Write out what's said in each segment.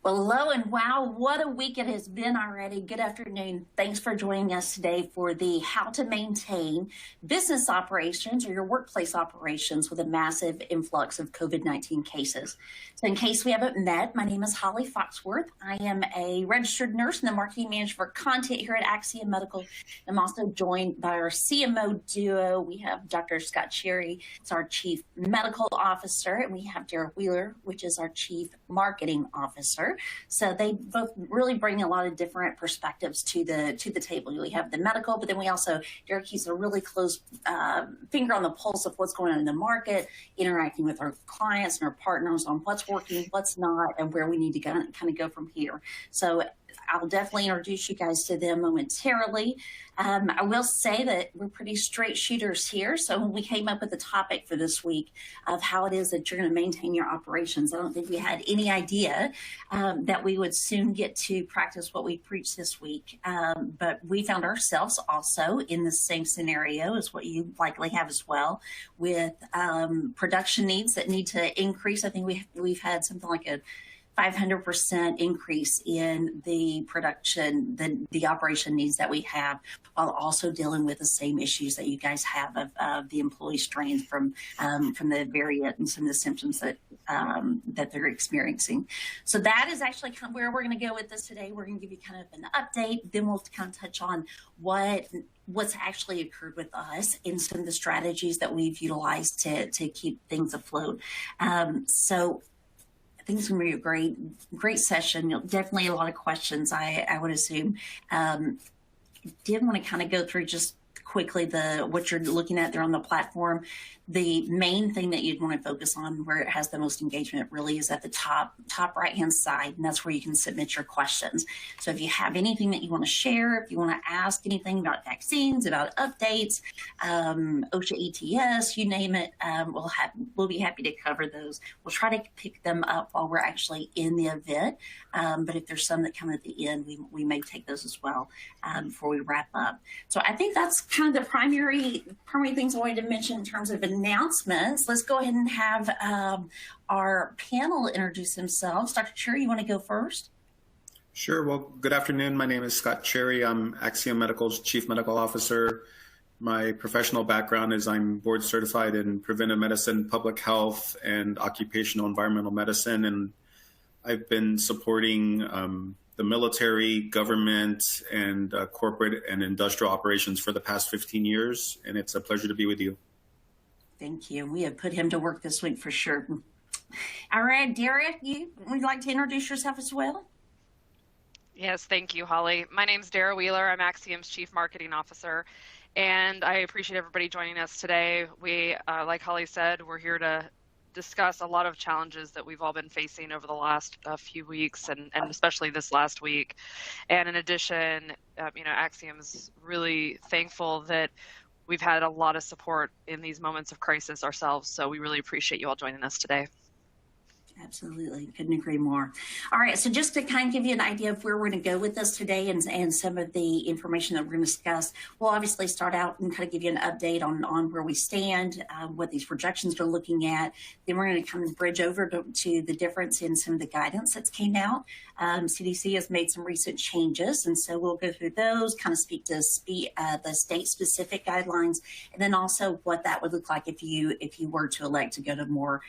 Well, hello and wow, what a week it has been already. Good afternoon. Thanks for joining us today for the How to Maintain Business Operations or your workplace operations with a massive influx of COVID-19 cases. So in case we haven't met, my name is Holly Foxworth. I am a registered nurse and the marketing manager for content here at Axiom Medical. I'm also joined by our CMO-duo. We have Dr. Scott Cherry, it's our Chief Medical Officer, and we have Derek Wheeler, which is our Chief Marketing Officer. So they both really bring a lot of different perspectives to the table. We have the medical, but then we also, Derek, he's a really close finger on the pulse of what's going on in the market, interacting with our clients and our partners on what's working, what's not, and where we need to kind of go from here. So I'll definitely introduce you guys to them momentarily. I will say that we're pretty straight shooters here. So when we came up with the topic for this week of how it is that you're going to maintain your operations, I don't think we had any idea that we would soon get to practice what we preached this week. But we found ourselves also in the same scenario as what you likely have as well, with production needs that need to increase. I think we've had something like a 500% increase in the production, the operation needs that we have, while also dealing with the same issues that you guys have of the employee strains from the variant and some of the symptoms that they're experiencing. So that is actually kind of where we're going to go with this today. We're going to give you kind of an update, then we'll kind of touch on what's actually occurred with us and some of the strategies that we've utilized to keep things afloat. So I think it's going to be a great session. Definitely a lot of questions, I would assume. Did want to kind of go through just quickly what you're looking at there on the platform. The main thing that you'd want to focus on, where it has the most engagement, really is at the top right hand side, and that's where you can submit your questions. So if you have anything that you want to share, if you want to ask anything about vaccines, about updates, OSHA ETS, you name it, we'll be happy to cover those. We'll try to pick them up while we're actually in the event, but if there's some that come at the end, we may take those as well before we wrap up. So I think that's kind of the primary things I wanted to mention in terms of announcements. Let's go ahead and have our panel introduce themselves. Dr. Cherry, you want to go first? Sure. Well, good afternoon. My name is Scott Cherry. I'm Axiom Medical's Chief Medical Officer. My professional background is I'm board certified in preventive medicine, public health, and occupational environmental medicine. And I've been supporting the military, government, and corporate and industrial operations for the past 15 years. And it's a pleasure to be with you. Thank you. We have put him to work this week for sure. All right, Derek, would you like to introduce yourself as well? Yes, thank you, Holly. My name is Dara Wheeler. I'm Axiom's Chief Marketing Officer, and I appreciate everybody joining us today. We, like Holly said, we're here to discuss a lot of challenges that we've all been facing over the last few weeks, and especially this last week. And in addition, Axiom's really thankful that we've had a lot of support in these moments of crisis ourselves, so we really appreciate you all joining us today. Absolutely. Couldn't agree more. All right. So just to kind of give you an idea of where we're going to go with this today and some of the information that we're going to discuss, we'll obviously start out and kind of give you an update on where we stand, what these projections are looking at. Then we're going to kind of bridge over to the difference in some of the guidance that's came out. CDC has made some recent changes, and so we'll go through those, kind of speak to the state-specific guidelines, and then also what that would look like if you were to elect to go to more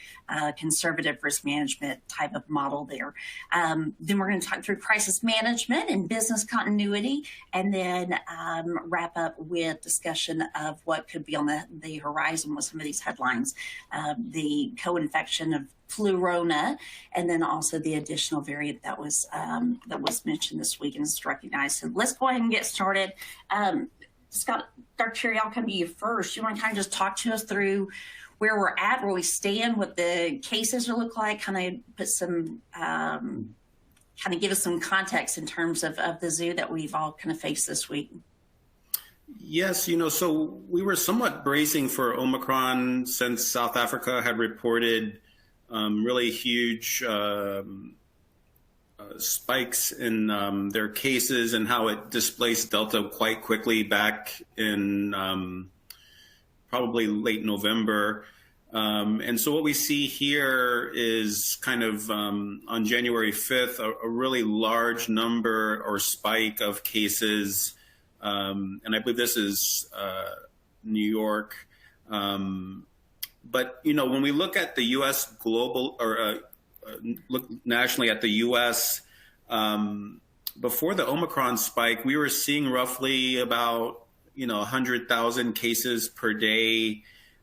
conservative risk management type of model there. Then we're going to talk through crisis management and business continuity, and then wrap up with discussion of what could be on the horizon with some of these headlines, the co-infection of Flurona, and then also the additional variant that was mentioned this week and is recognized. So let's go ahead and get started. Scott, Dr. Cherry, I'll come to you first. You want to kind of just talk to us through where we're at, where we stand, what the cases look like, kind of put some, kind of give us some context in terms of the zoo that we've all kind of faced this week. Yes, so we were somewhat bracing for Omicron since South Africa had reported really huge spikes in their cases and how it displaced Delta quite quickly back in probably late November. And so what we see here is kind of on January 5th, a really large number or spike of cases. And I believe this is New York. But, when we look at the U.S. global or look nationally at the U.S., before the Omicron spike, we were seeing roughly about, 100,000 cases per day.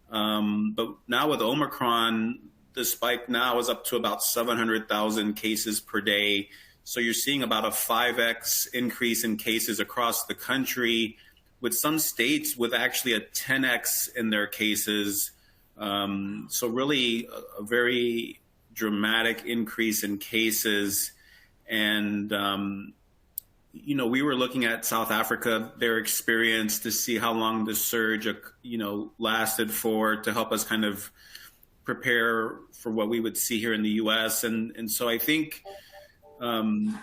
But now with Omicron, the spike now is up to about 700,000 cases per day. So you're seeing about a 5x increase in cases across the country, with some states with actually a 10x in their cases. So really a very dramatic increase in cases. And, we were looking at South Africa, their experience, to see how long the surge, lasted for, to help us kind of prepare for what we would see here in the U.S. And so I think the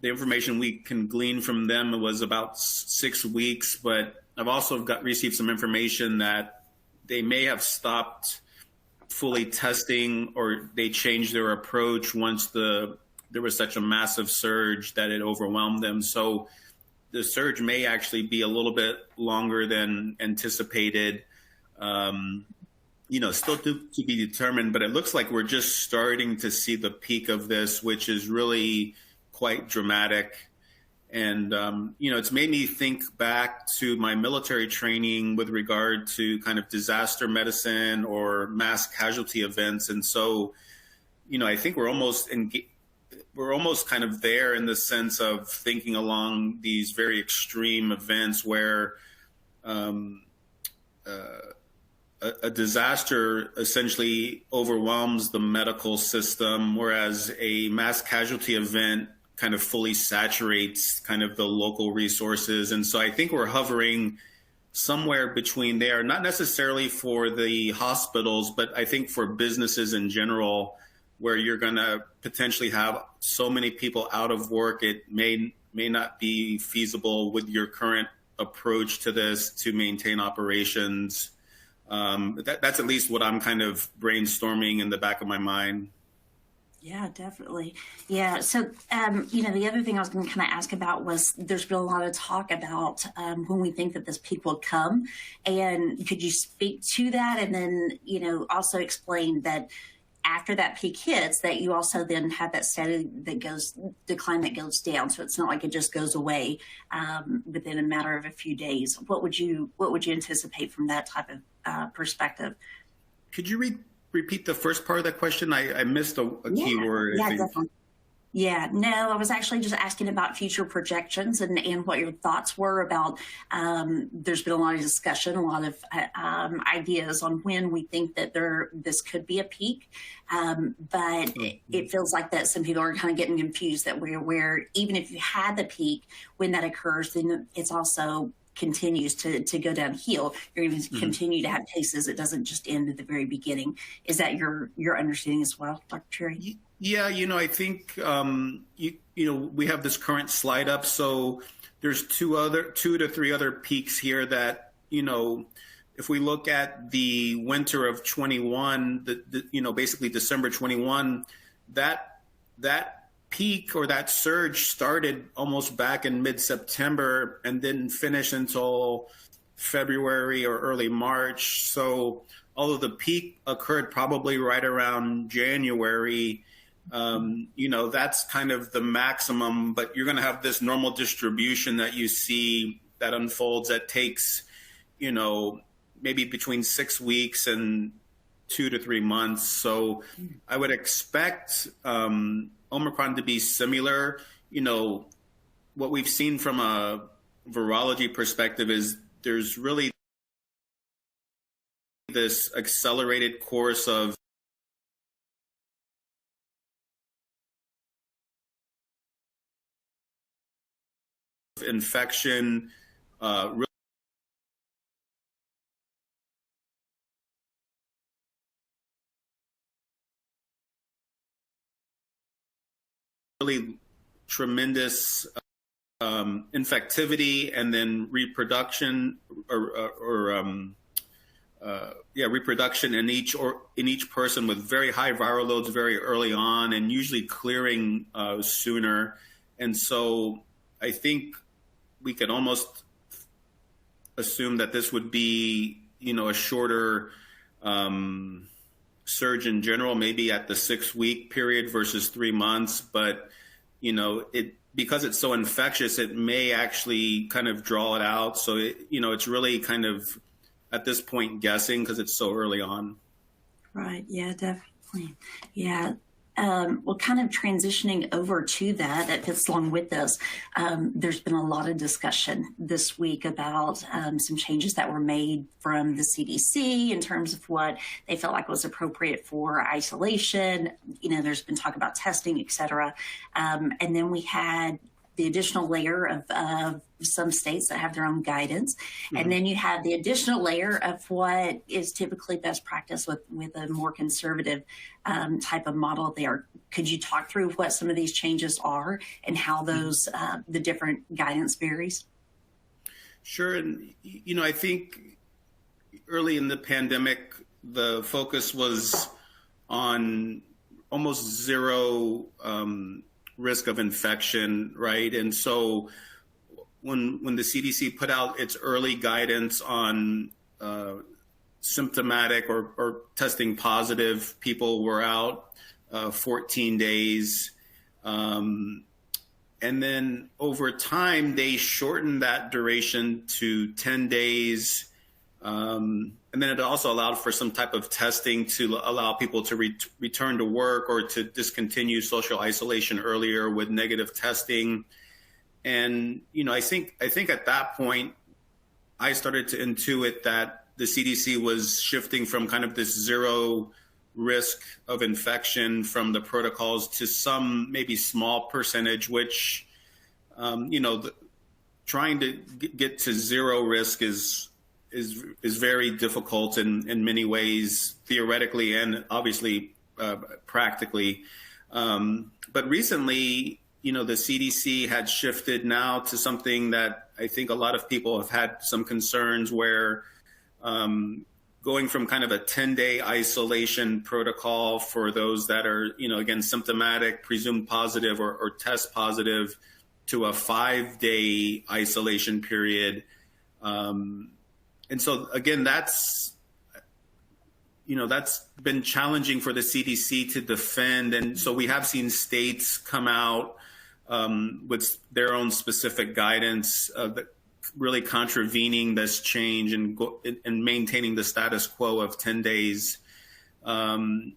information we can glean from them was about 6 weeks, but I've also received some information that they may have stopped fully testing, or they changed their approach once there was such a massive surge that it overwhelmed them. So the surge may actually be a little bit longer than anticipated. Still to be determined, but it looks like we're just starting to see the peak of this, which is really quite dramatic. And, it's made me think back to my military training with regard to kind of disaster medicine or mass casualty events. And so, I think we're almost kind of there in the sense of thinking along these very extreme events where a disaster essentially overwhelms the medical system, whereas a mass casualty event kind of fully saturates kind of the local resources. And so I think we're hovering somewhere between there, not necessarily for the hospitals, but I think for businesses in general, where you're going to potentially have so many people out of work, it may not be feasible with your current approach to this to maintain operations. That's at least what I'm kind of brainstorming in the back of my mind. Yeah, definitely. Yeah. So, the other thing I was going to kind of ask about was there's been a lot of talk about when we think that this peak will come. And could you speak to that? And then, also explain that after that peak hits, that you also then have that steady decline that goes down. So it's not like it just goes away within a matter of a few days. What would you anticipate from that type of perspective? Could you repeat the first part of that question? I missed a key word. Yeah, definitely. Yeah, no, I was actually just asking about future projections and what your thoughts were about. There's been a lot of discussion, a lot of ideas on when we think that this could be a peak. But it feels like that some people are kind of getting confused that where even if you had the peak, when that occurs, then it's also continues to go downhill. You're going to continue to have cases. It doesn't just end at the very beginning. Is that your understanding as well, Dr. Cherry? Yeah, I think we have this current slide up. So there's 2 to 3 other peaks here that if we look at the winter of 21, basically December 21, that peak or that surge started almost back in mid-September and didn't finish until February or early March. So although the peak occurred probably right around January, that's kind of the maximum, but you're going to have this normal distribution that you see that unfolds that takes, maybe between 6 weeks and 2 to 3 months. So I would expect Omicron to be similar. What we've seen from a virology perspective is there's really this accelerated course of infection, really tremendous infectivity, and then reproduction or reproduction in each person with very high viral loads very early on, and usually clearing sooner. And so I think we could almost assume that this would be, a shorter surge in general, maybe at the 6-week period versus 3 months. But, because it's so infectious, it may actually kind of draw it out. So, it's really kind of at this point guessing because it's so early on. Right. Yeah, definitely. Yeah. Well, kind of transitioning over to that fits along with this. There's been a lot of discussion this week about some changes that were made from the CDC in terms of what they felt like was appropriate for isolation. There's been talk about testing, et cetera. And then we had the additional layer of some states that have their own guidance. Mm-hmm. And then you have the additional layer of what is typically best practice with a more conservative type of model there. Could you talk through what some of these changes are and how those, the different guidance varies? Sure. And, I think early in the pandemic, the focus was on almost zero risk of infection, right? And so when the CDC put out its early guidance on symptomatic or testing positive people were out 14 days. And then over time, they shortened that duration to 10 days. And then it also allowed for some type of testing to allow people to return to work or to discontinue social isolation earlier with negative testing. And, I think at that point, I started to intuit that the CDC was shifting from kind of this zero risk of infection from the protocols to some maybe small percentage, which, trying to get to zero risk is very difficult in many ways, theoretically and obviously practically. But recently, the CDC had shifted now to something that I think a lot of people have had some concerns where going from kind of a 10-day isolation protocol for those that are, again, symptomatic, presumed positive or test positive to a 5-day isolation period. And so, again, that's been challenging for the CDC to defend. And so we have seen states come out with their own specific guidance that really contravening this change and maintaining the status quo of 10 days. And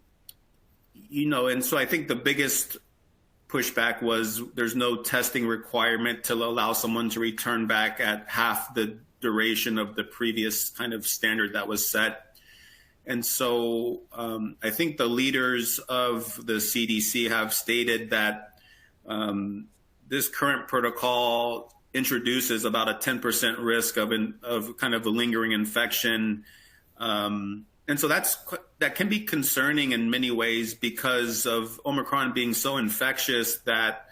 so I think the biggest pushback was there's no testing requirement to allow someone to return back at half the duration of the previous kind of standard that was set. And so I think the leaders of the CDC have stated that this current protocol introduces about a 10% risk of kind of a lingering infection. And so that can be concerning in many ways because of Omicron being so infectious that,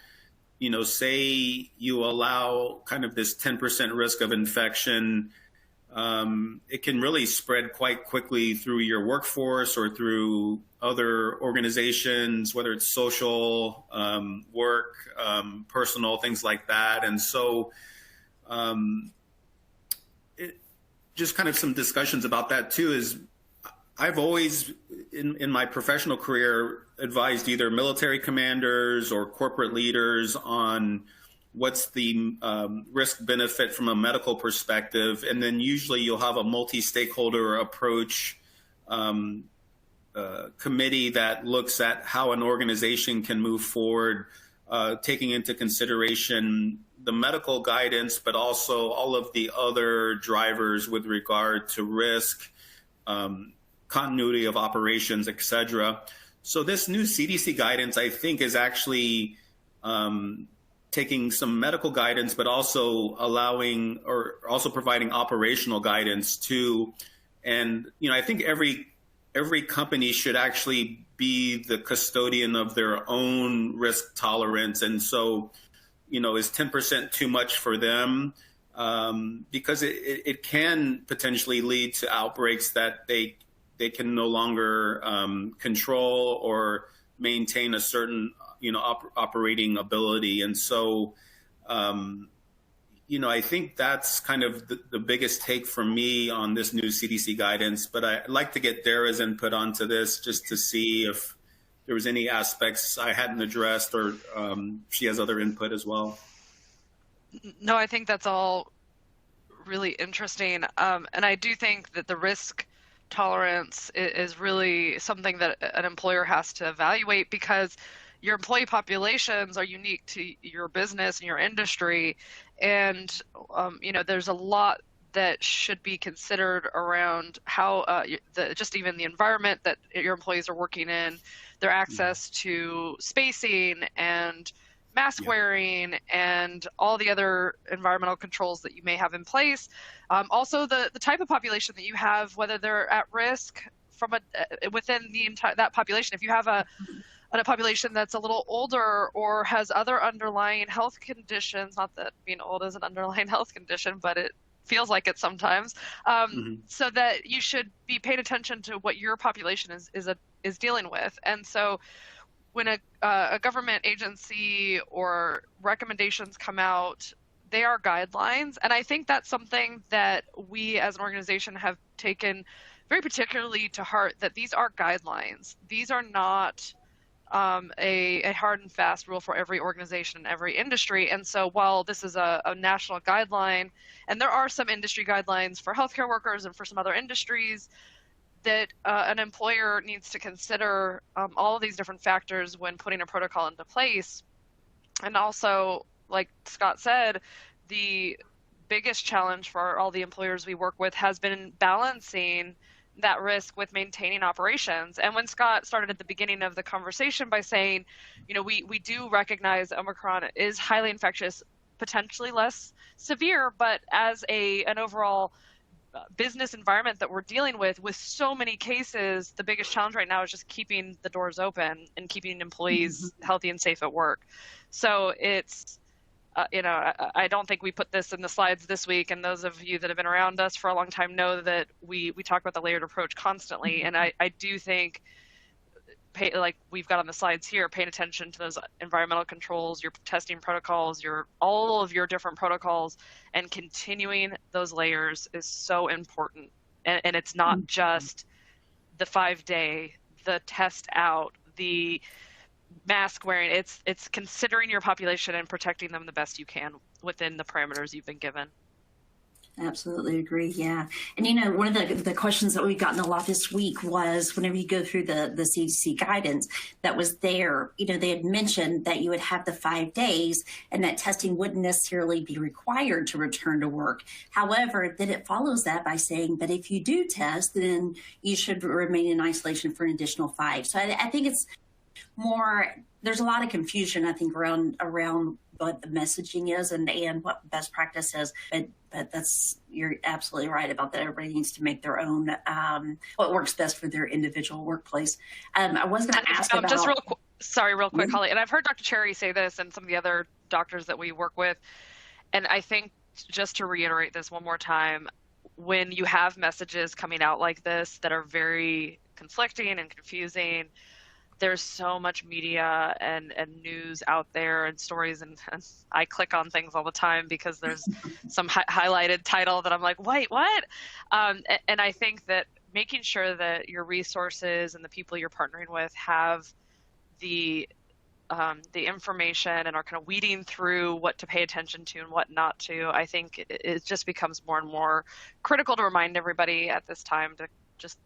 say you allow kind of this 10% risk of infection, it can really spread quite quickly through your workforce or through other organizations, whether it's social, work, personal, things like that. And so just kind of some discussions about that too is I've always, in my professional career, advised either military commanders or corporate leaders on what's the risk benefit from a medical perspective. And then usually you'll have a multi-stakeholder approach committee that looks at how an organization can move forward, taking into consideration the medical guidance, but also all of the other drivers with regard to risk, continuity of operations, et cetera. So this new CDC guidance, I think, is actually taking some medical guidance, but also allowing or also providing operational guidance too. And, I think every company should actually be the custodian of their own risk tolerance. And so, is 10% too much for them? because it can potentially lead to outbreaks that they can no longer control or maintain a certain operating ability. And so I think that's kind of the biggest take from me on this new CDC guidance. But I'd like to get Dara's input onto this just to see if there was any aspects I hadn't addressed, or she has other input as well. No, I think that's all really interesting. And I do think that the risk tolerance is really something that an employer has to evaluate, because your employee populations are unique to your business and your industry. And, there's a lot that should be considered around how just even the environment that your employees are working in, their access to spacing and mask wearing and all the other environmental controls that you may have in place. Also, the type of population that you have, whether they're at risk from within that population. If you have a population that's a little older or has other underlying health conditions, not that being old is an underlying health condition, but it feels like it sometimes, so that you should be paying attention to what your population is dealing with. And so when a government agency or recommendations come out, they are guidelines. And I think that's something that we as an organization have taken very particularly to heart, that these are guidelines. These are not a hard and fast rule for every organization and every industry. And so while this is a national guideline, and there are some industry guidelines for healthcare workers and for some other industries, that an employer needs to consider all of these different factors when putting a protocol into place. And also, like Scott said, the biggest challenge for all the employers we work with has been balancing that risk with maintaining operations. And when Scott started at the beginning of the conversation by saying, we do recognize Omicron is highly infectious, potentially less severe, but as an overall business environment that we're dealing with so many cases, the biggest challenge right now is just keeping the doors open and keeping employees healthy and safe at work. So it's, I don't think we put this in the slides this week, and those of you that have been around us for a long time know that we talk about the layered approach constantly. And I do think, like we've got on the slides here, paying attention to those environmental controls, your testing protocols, all of your different protocols, and continuing those layers is so important. And it's not just the 5-day, the test out, the mask wearing. It's considering your population and protecting them the best you can within the parameters you've been given. Absolutely agree. Yeah. And, one of the questions that we've gotten a lot this week was, whenever you go through the CDC guidance that was there, they had mentioned that you would have the 5 days and that testing wouldn't necessarily be required to return to work. However, then it follows that by saying, but if you do test, then you should remain in isolation for an additional 5. So I think it's more, there's a lot of confusion, I think, around what the messaging is and what best practice is. But you're absolutely right about that. Everybody needs to make their own, what works best for their individual workplace. I was going to ask about... Just real quick, Holly. And I've heard Dr. Cherry say this and some of the other doctors that we work with. And I think, just to reiterate this one more time, when you have messages coming out like this that are very conflicting and confusing, there's so much media and news out there and stories, and I click on things all the time because there's some highlighted title that I'm like, wait, what? And I think that making sure that your resources and the people you're partnering with have the information and are kind of weeding through what to pay attention to and what not to, I think it just becomes more and more critical to remind everybody at this time to just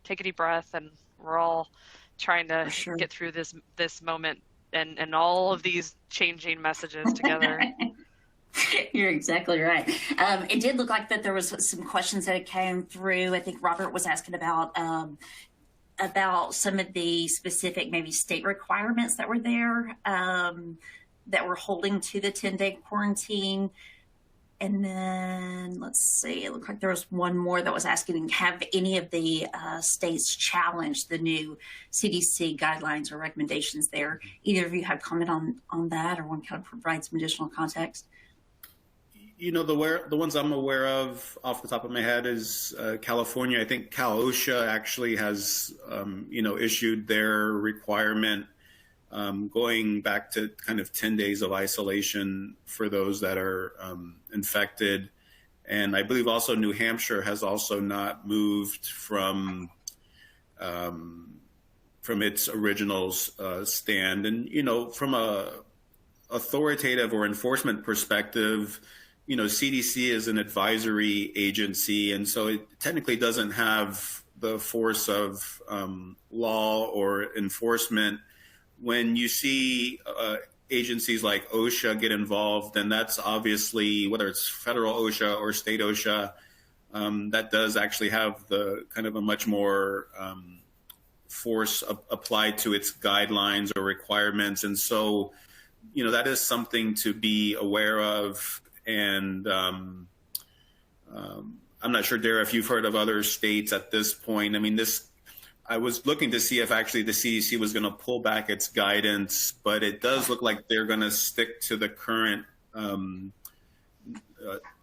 take a deep breath, and we're all trying to get through this moment and all of these changing messages together. You're exactly right. It did look like that there was some questions that came through. I think Robert was asking about some of the specific maybe state requirements that were there that were holding to the 10-day quarantine. And then let's see, it looked like there was one more that was asking, have any of the states challenged the new CDC guidelines or recommendations there? Either of you have comment on that, or one kind of provide some additional context? the ones I'm aware of off the top of my head is California. I think Cal OSHA actually has, issued their requirement going back to kind of 10 days of isolation for those that are infected. And I believe also New Hampshire has also not moved from its original stand. And, from a authoritative or enforcement perspective, CDC is an advisory agency, and so it technically doesn't have the force of law or enforcement. When you see agencies like OSHA get involved, then that's obviously, whether it's federal OSHA or state OSHA, that does actually have the kind of a much more force applied to its guidelines or requirements. And so, that is something to be aware of. And I'm not sure, Dara, if you've heard of other states at this point. I mean, I was looking to see if actually the CDC was going to pull back its guidance, but it does look like they're going to stick to the current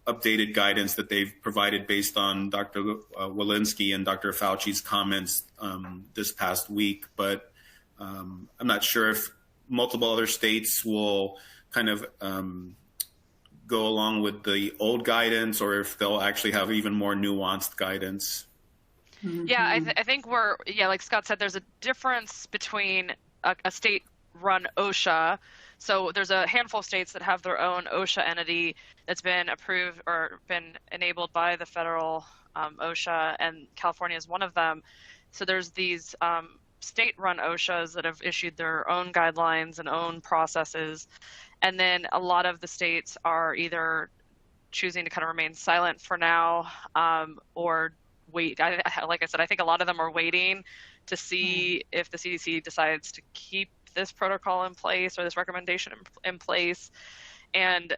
updated guidance that they've provided based on Dr. Walensky and Dr. Fauci's comments this past week. But I'm not sure if multiple other states will kind of go along with the old guidance, or if they'll actually have even more nuanced guidance. Yeah, I think like Scott said, there's a difference between a state-run OSHA. So there's a handful of states that have their own OSHA entity that's been approved or been enabled by the federal OSHA, and California is one of them. So there's these state-run OSHAs that have issued their own guidelines and own processes. And then a lot of the states are either choosing to kind of remain silent for now or wait. Like I said, I think a lot of them are waiting to see if the CDC decides to keep this protocol in place or this recommendation in place. And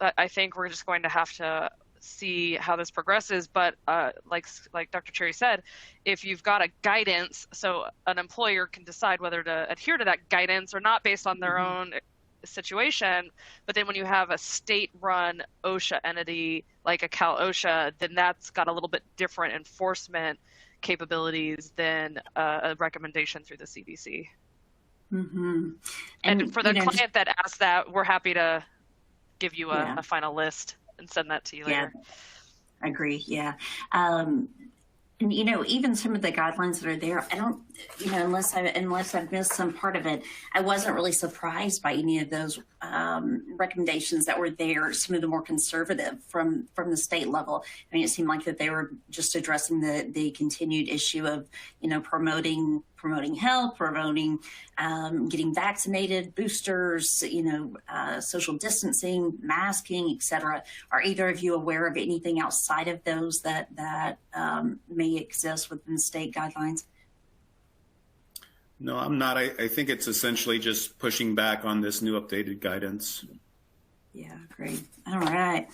I think we're just going to have to see how this progresses. But like Dr. Cherry said, if you've got a guidance, so an employer can decide whether to adhere to that guidance or not based on their own situation. But then when you have a state-run OSHA entity like a Cal OSHA, then that's got a little bit different enforcement capabilities than a recommendation through the CDC. Mm-hmm. And for the client that asked that, we're happy to give you a final list and send that to you later. I agree. Yeah. And, even some of the guidelines that are there, I don't, unless I've missed some part of it, I wasn't really surprised by any of those recommendations that were there, some of the more conservative from the state level. I mean, it seemed like that they were just addressing the continued issue of, promoting health, promoting getting vaccinated, boosters, social distancing, masking, etc. Are either of you aware of anything outside of those that may exist within state guidelines? No, I'm not. I think it's essentially just pushing back on this new updated guidance. Yeah, great. All right.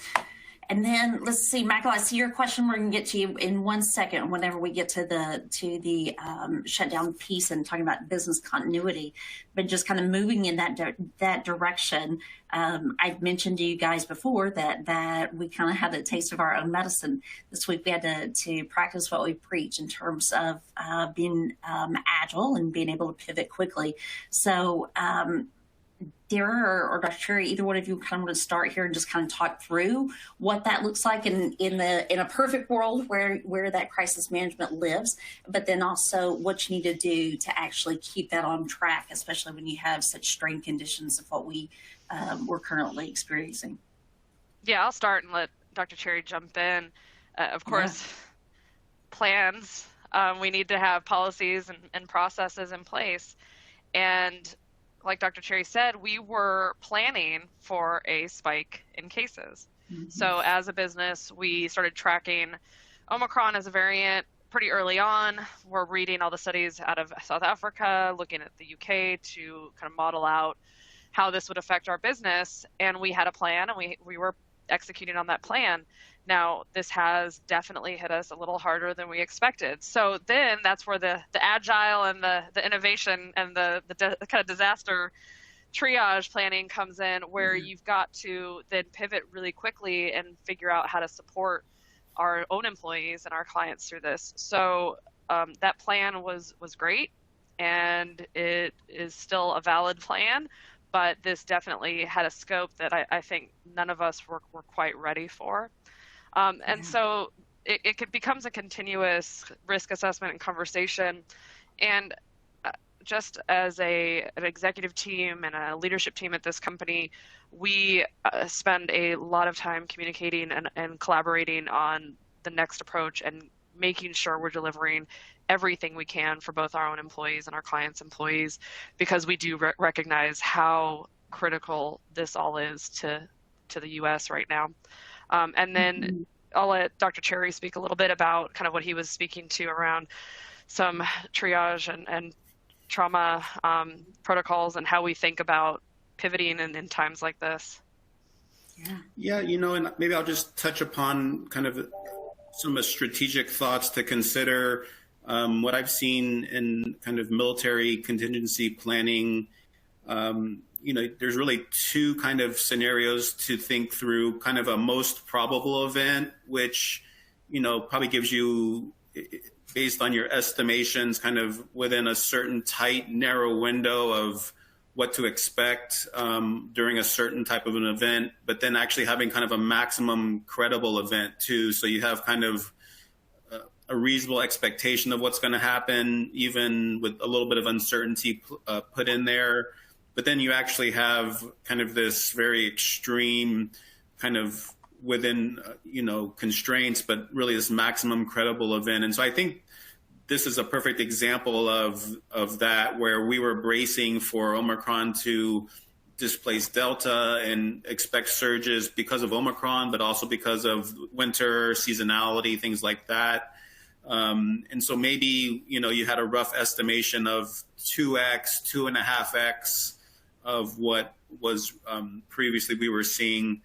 And then let's see, Michael, I see your question. We're going to get to you in 1 second whenever we get to the shutdown piece and talking about business continuity. But just kind of moving in that direction, I've mentioned to you guys before that we kind of had a taste of our own medicine. This week we had to practice what we preach in terms of being agile and being able to pivot quickly. So Dara or Dr. Cherry, either one of you kind of want to start here and just kind of talk through what that looks like in a perfect world where that crisis management lives, but then also what you need to do to actually keep that on track, especially when you have such strained conditions of what we're currently experiencing. Yeah, I'll start and let Dr. Cherry jump in. Of course, plans. We need to have policies and processes in place. And like Dr. Cherry said, we were planning for a spike in cases. Mm-hmm. So as a business, we started tracking Omicron as a variant pretty early on. We're reading all the studies out of South Africa, looking at the UK to kind of model out how this would affect our business. And we had a plan, and we were executing on that plan. Now, this has definitely hit us a little harder than we expected. So then that's where the agile and the innovation and the kind of disaster triage planning comes in, where you've got to then pivot really quickly and figure out how to support our own employees and our clients through this. So that plan was great, and it is still a valid plan, but this definitely had a scope that I think none of us were quite ready for. And so it becomes a continuous risk assessment and conversation. And just as an executive team and a leadership team at this company, we spend a lot of time communicating and collaborating on the next approach and making sure we're delivering everything we can for both our own employees and our clients' employees, because we do recognize how critical this all is to the U.S. right now. And then I'll let Dr. Cherry speak a little bit about kind of what he was speaking to around some triage and trauma protocols and how we think about pivoting in times like this. Yeah, and maybe I'll just touch upon kind of some of the strategic thoughts to consider. What I've seen in kind of military contingency planning, there's really two kind of scenarios to think through. Kind of a most probable event, which, probably gives you, based on your estimations, kind of within a certain tight, narrow window of what to expect during a certain type of an event, but then actually having kind of a maximum credible event too. So you have kind of a reasonable expectation of what's going to happen, even with a little bit of uncertainty put in there. But then you actually have kind of this very extreme kind of within, constraints, but really this maximum credible event. And so I think this is a perfect example of that, where we were bracing for Omicron to displace Delta and expect surges because of Omicron, but also because of winter seasonality, things like that. And so maybe, you had a rough estimation of 2x, 2.5x of what was previously we were seeing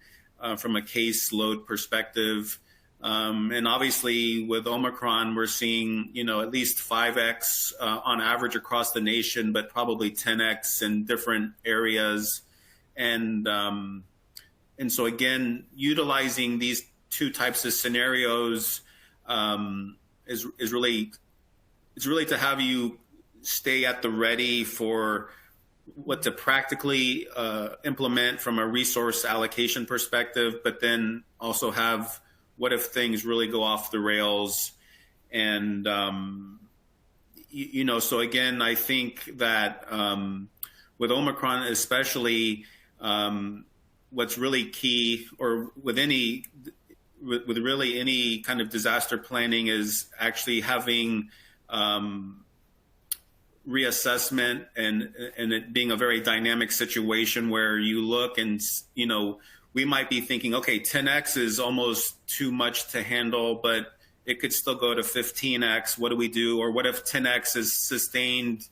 from a case load perspective. And obviously with Omicron, we're seeing, at least 5x on average across the nation, but probably 10x in different areas. And so again, utilizing these two types of scenarios is really to have you stay at the ready for what to practically implement from a resource allocation perspective, but then also have what if things really go off the rails. And, so again, I think that with Omicron especially, what's really key, or with really any kind of disaster planning, is actually having reassessment and it being a very dynamic situation where you look and, we might be thinking, okay, 10x is almost too much to handle, but it could still go to 15x. What do we do? Or what if 10x is sustained,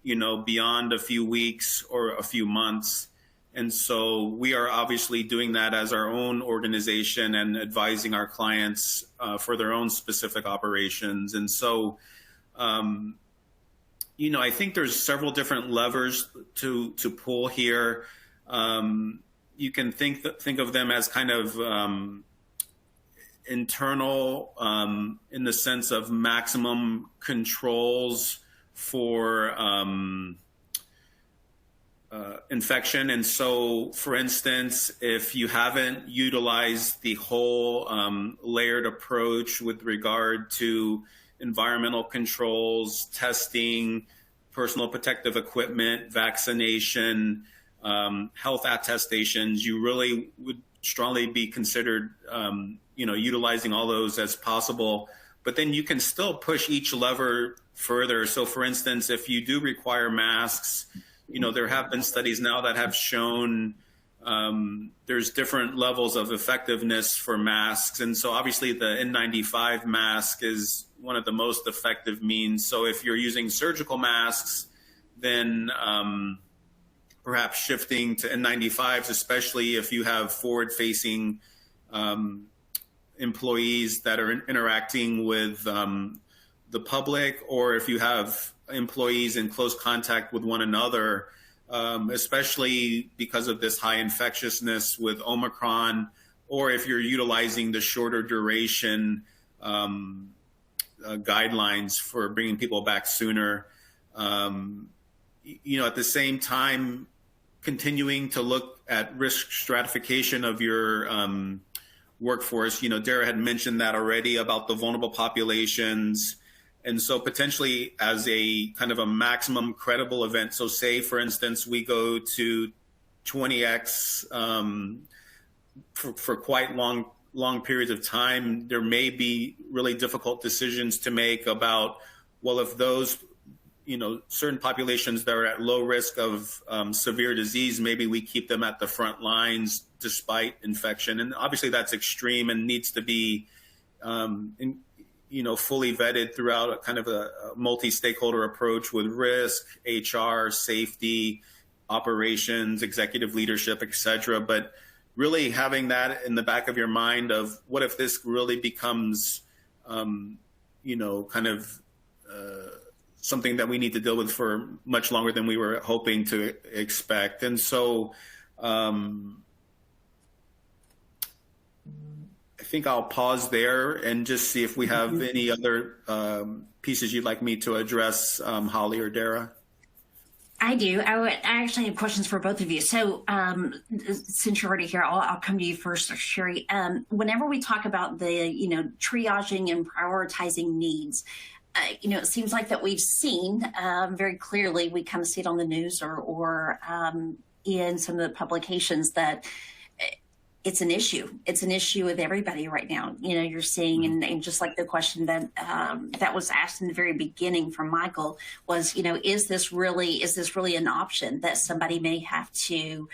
beyond a few weeks or a few months? And so we are obviously doing that as our own organization and advising our clients for their own specific operations. And so, I think there's several different levers to pull here. You can think of them as kind of internal in the sense of maximum controls for infection. And so, for instance, if you haven't utilized the whole layered approach with regard to environmental controls, testing, personal protective equipment, vaccination, health attestations, you really would strongly be considered, utilizing all those as possible. But then you can still push each lever further. So, for instance, if you do require masks, there have been studies now that have shown there's different levels of effectiveness for masks. And so obviously the N95 mask is one of the most effective means. So if you're using surgical masks, then perhaps shifting to N95s, especially if you have forward-facing employees that are interacting with the public, or if you have employees in close contact with one another, especially because of this high infectiousness with Omicron, or if you're utilizing the shorter duration guidelines for bringing people back sooner. At the same time, continuing to look at risk stratification of your workforce. Dara had mentioned that already about the vulnerable populations. And so potentially as a kind of a maximum credible event. So say, for instance, we go to 20x for quite long periods of time, there may be really difficult decisions to make about, well, if those certain populations that are at low risk of severe disease, maybe we keep them at the front lines despite infection. And obviously that's extreme and needs to be, fully vetted throughout a kind of a multi-stakeholder approach with risk, HR, safety, operations, executive leadership, et cetera. But really having that in the back of your mind of what if this really becomes, something that we need to deal with for much longer than we were hoping to expect. And so I think I'll pause there and just see if we have any other pieces you'd like me to address, Holly or Dara. I do. I actually have questions for both of you. So since you're already here, I'll come to you first, Sherry. Whenever we talk about the, triaging and prioritizing needs, it seems like that we've seen very clearly, we kind of see it on the news or in some of the publications that it's an issue. It's an issue with everybody right now. You're seeing, and just like the question that that was asked in the very beginning from Michael was, is this really an option that somebody may have to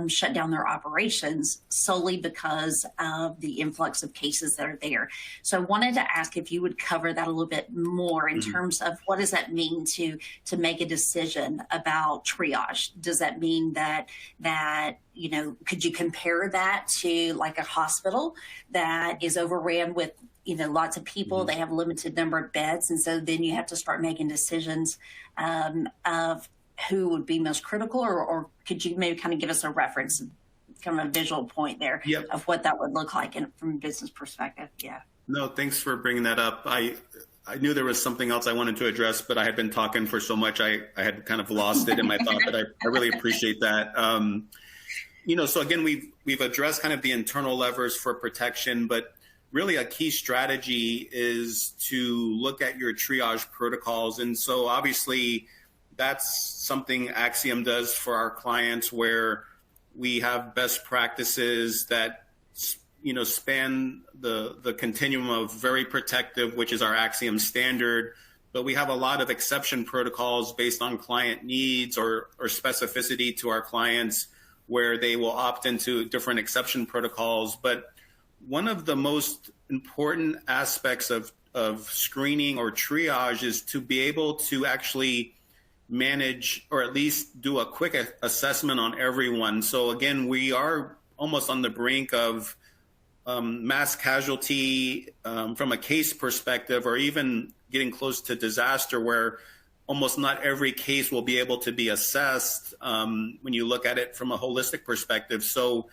shut down their operations solely because of the influx of cases that are there? So I wanted to ask if you would cover that a little bit more in terms of what does that mean to make a decision about triage? Does that mean that could you compare that to like a hospital that is overran with lots of people, they have a limited number of beds, and so then you have to start making decisions of who would be most critical, or could you maybe kind of give us a reference, kind of a visual point there of what that would look like from a business perspective? Yeah. No, thanks for bringing that up. I knew there was something else I wanted to address, but I had been talking for so much, I had kind of lost it in my thought, but I really appreciate that. So again, we've addressed kind of the internal levers for protection, but really a key strategy is to look at your triage protocols. And so obviously that's something Axiom does for our clients, where we have best practices that, span the continuum of very protective, which is our Axiom standard, but we have a lot of exception protocols based on client needs or specificity to our clients, where they will opt into different exception protocols. But one of the most important aspects of screening or triage is to be able to actually manage or at least do a quick assessment on everyone. So again, we are almost on the brink of mass casualty from a case perspective, or even getting close to disaster, where almost not every case will be able to be assessed when you look at it from a holistic perspective. So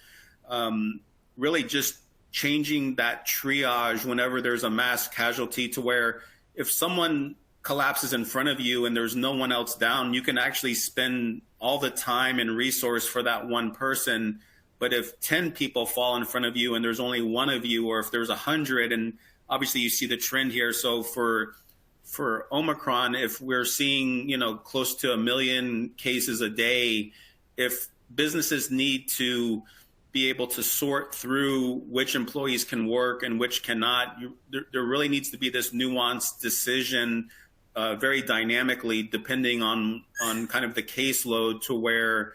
really just changing that triage whenever there's a mass casualty, to where if someone collapses in front of you and there's no one else down, you can actually spend all the time and resource for that one person. But if 10 people fall in front of you and there's only one of you, or if there's 100, and obviously you see the trend here. So for Omicron, if we're seeing, close to 1 million cases a day, if businesses need to be able to sort through which employees can work and which cannot, there really needs to be this nuanced decision very dynamically, depending on kind of the caseload, to where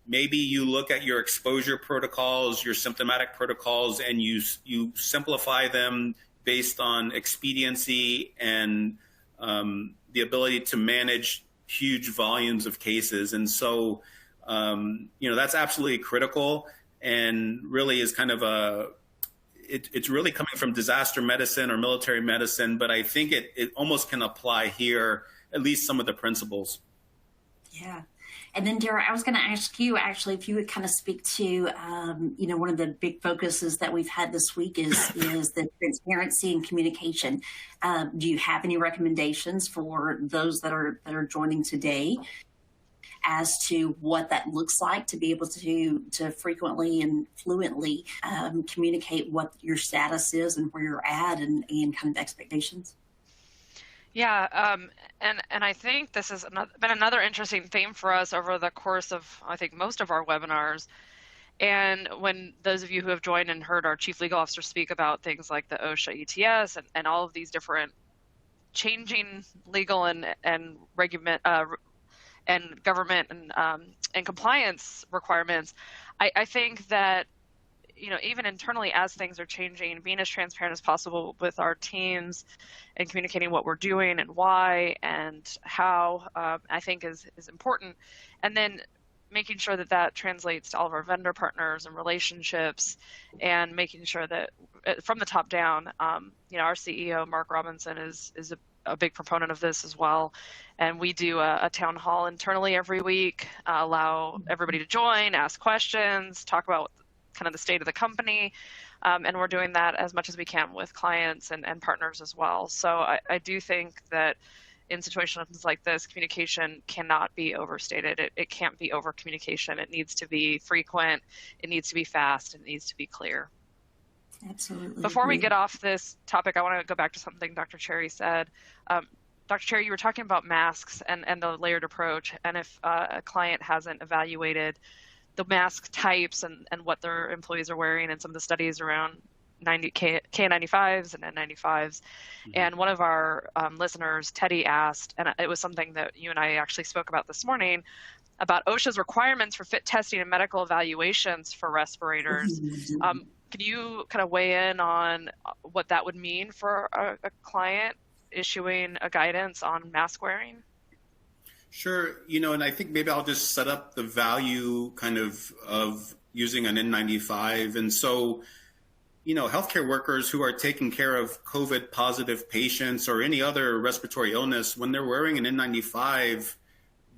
maybe you look at your exposure protocols, your symptomatic protocols, and you simplify them based on expediency and the ability to manage huge volumes of cases. And so, that's absolutely critical, and really is kind of it's really coming from disaster medicine or military medicine, but I think it almost can apply here, at least some of the principles. Yeah. And then, Dara, I was going to ask you actually if you would kind of speak to, one of the big focuses that we've had this week is the transparency and communication. Do you have any recommendations for those that are joining today as to what that looks like to be able to frequently and fluently communicate what your status is and where you're at and kind of expectations? Yeah, and I think this has been another interesting theme for us over the course of, I think, most of our webinars. And when those of you who have joined and heard our Chief Legal Officer speak about things like the OSHA ETS and all of these different changing legal and government and compliance requirements, I think that, even internally as things are changing, being as transparent as possible with our teams and communicating what we're doing and why and how, I think is important. And then making sure that translates to all of our vendor partners and relationships, and making sure that from the top down, our CEO, Mark Robinson, is a big proponent of this as well. And we do a town hall internally every week, allow everybody to join, ask questions, talk about kind of the state of the company. And we're doing that as much as we can with clients and partners as well. So I do think that in situations like this, communication cannot be overstated. It can't be over communication. It needs to be frequent. It needs to be fast. It needs to be clear. Absolutely. Before we get off this topic, I want to go back to something Dr. Cherry said. Dr. Cherry, you were talking about masks and the layered approach. And if a client hasn't evaluated the mask types and what their employees are wearing, and some of the studies around KN95s and N95s. Mm-hmm. And one of our listeners, Teddy, asked, and it was something that you and I actually spoke about this morning, about OSHA's requirements for fit testing and medical evaluations for respirators. Mm-hmm. Can you kind of weigh in on what that would mean for a client issuing a guidance on mask wearing? Sure. And I think maybe I'll just set up the value kind of using an N95. And so, healthcare workers who are taking care of COVID positive patients or any other respiratory illness, when they're wearing an N95,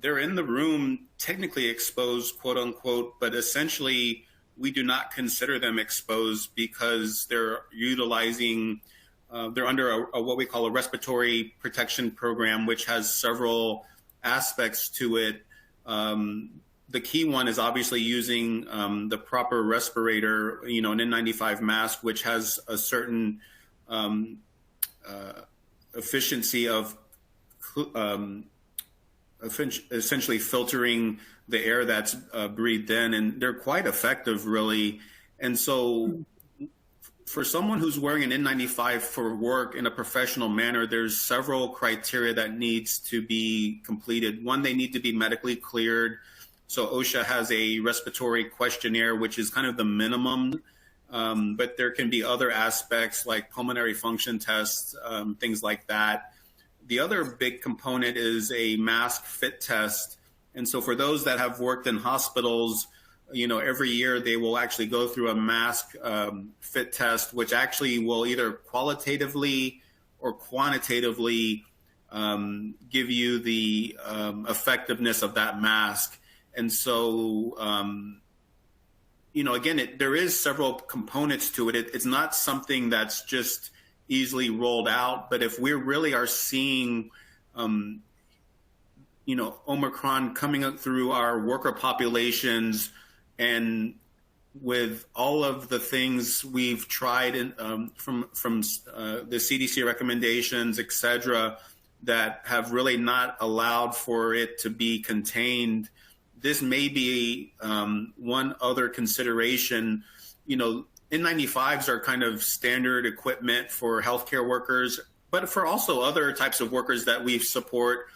they're in the room technically exposed, quote unquote, but essentially we do not consider them exposed because they're utilizing, they're under what we call a respiratory protection program, which has several aspects to it. The key one is obviously using the proper respirator, an N95 mask, which has a certain efficiency of essentially filtering the air that's breathed in, and they're quite effective, really. And so for someone who's wearing an N95 for work in a professional manner, there's several criteria that needs to be completed. One, they need to be medically cleared. So OSHA has a respiratory questionnaire, which is kind of the minimum, but there can be other aspects like pulmonary function tests, things like that. The other big component is a mask fit test. And so for those that have worked in hospitals, every year they will actually go through a mask fit test, which actually will either qualitatively or quantitatively give you the effectiveness of that mask. And so, again, there is several components to it. It's not something that's just easily rolled out. But if we really are seeing, Omicron coming up through our worker populations, and with all of the things we've tried from the CDC recommendations, et cetera, that have really not allowed for it to be contained, this may be one other consideration. N95s are kind of standard equipment for healthcare workers, but for also other types of workers that we support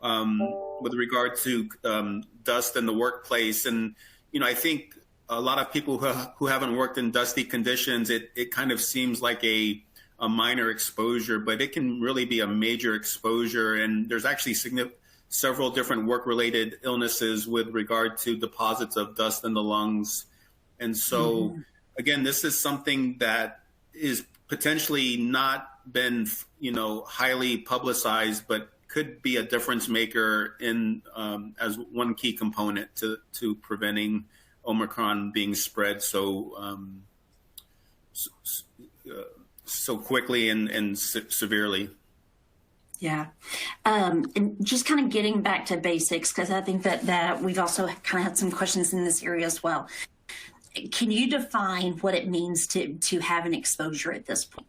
with regard to dust in the workplace. And, I think a lot of people who haven't worked in dusty conditions, it kind of seems like a minor exposure, but it can really be a major exposure. And there's actually several different work-related illnesses with regard to deposits of dust in the lungs. And so, again, this is something that is potentially not been, highly publicized, but could be a difference maker in as one key component to preventing Omicron being spread so quickly and severely. Yeah. And just kind of getting back to basics, because I think that we've also kind of had some questions in this area as well. Can you define what it means to have an exposure at this point?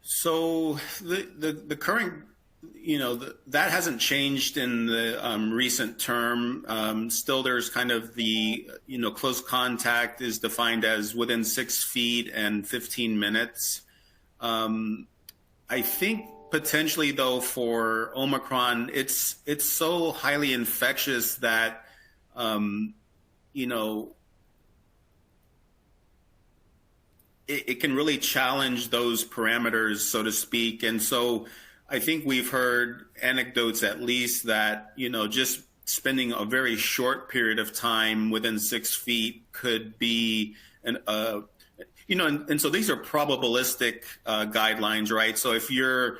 So the current, that hasn't changed in the recent term. Still, there's kind of the, close contact is defined as within 6 feet and 15 minutes. I think potentially, though, for Omicron, it's so highly infectious that, it can really challenge those parameters, so to speak. And so I think we've heard anecdotes, at least, that, just spending a very short period of time within 6 feet could be and so these are probabilistic guidelines, right? So if you're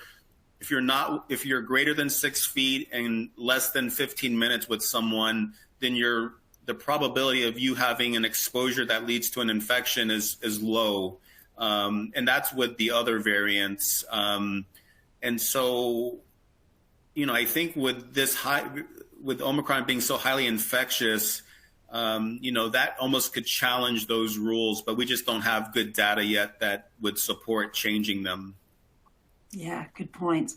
greater than 6 feet and less than 15 minutes with someone, then the probability of you having an exposure that leads to an infection is low, and that's with the other variants. And so, I think with Omicron being so highly infectious, that almost could challenge those rules, but we just don't have good data yet that would support changing them. Yeah, good points.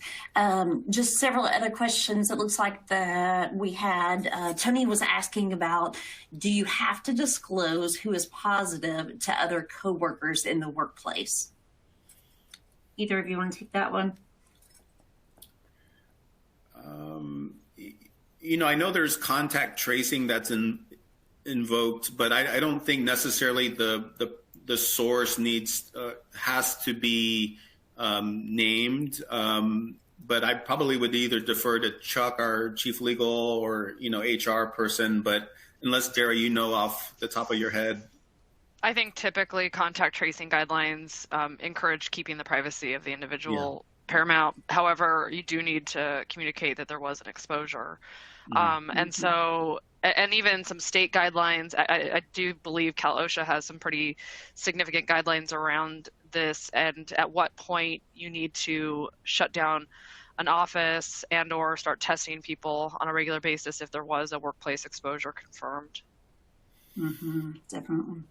Just several other questions. It looks like that we had, Tony was asking about, do you have to disclose who is positive to other coworkers in the workplace? Either of you want to take that one? I know there's contact tracing that's invoked, but I don't think necessarily the source has to be named. But I probably would either defer to Chuck, our chief legal, or HR person. But unless Dara, off the top of your head. I think typically contact tracing guidelines encourage keeping the privacy of the individual paramount. However, you do need to communicate that there was an exposure. And even some state guidelines, I do believe Cal OSHA has some pretty significant guidelines around this, and at what point you need to shut down an office and or start testing people on a regular basis if there was a workplace exposure confirmed. Definitely.